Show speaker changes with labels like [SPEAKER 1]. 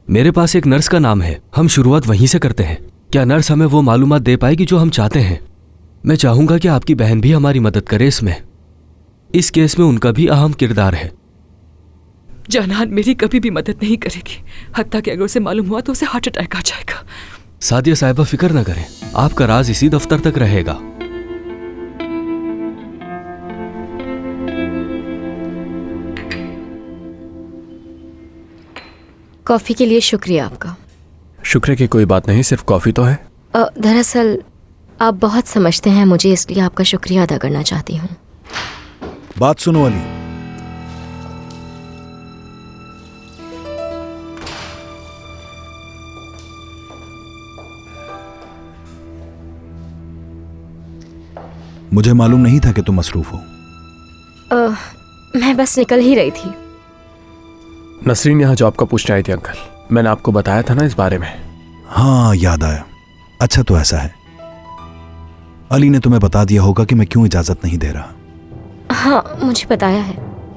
[SPEAKER 1] मेरे पास एक नर्स का नाम है, हम शुरुआत वहीं से करते हैं। क्या नर्स हमें वो मालूमात दे पाएगी जो हम चाहते हैं? मैं चाहूंगा कि आपकी बहन भी हमारी मदद करे इसमें। इस केस में उनका भी अहम किरदार है।
[SPEAKER 2] जनान मेरी कभी भी मदद नहीं करेगी, हत्ता कि अगर उसे मालूम हुआ तो उसे हार्ट अटैक आ जाएगा।
[SPEAKER 1] सादिया साहिबा, फिक्र न करें, आपका राज इसी दफ्तर तक रहेगा।
[SPEAKER 3] कॉफ़ी के लिए शुक्रिया आपका।
[SPEAKER 4] शुक्र की कोई बात नहीं, सिर्फ कॉफ़ी तो है।
[SPEAKER 3] दरअसल आप बहुत समझते हैं मुझे, इसलिए आपका शुक्रिया अदा करना चाहती हूँ।
[SPEAKER 5] बात सुनो अली, मुझे मालूम नहीं था कि तुम मसरूफ हो।
[SPEAKER 3] मैं बस निकल ही रही थी।
[SPEAKER 4] नसरीन यहाँ जॉब का पूछने आई थी अंकल, मैंने आपको बताया था ना इस बारे में।
[SPEAKER 5] हाँ, याद आया। अच्छा तो ऐसा है, अली ने तुम्हें बता दिया होगा कि मैं क्यों इजाजत नहीं दे रहा।
[SPEAKER 3] हाँ, मुझे बताया है।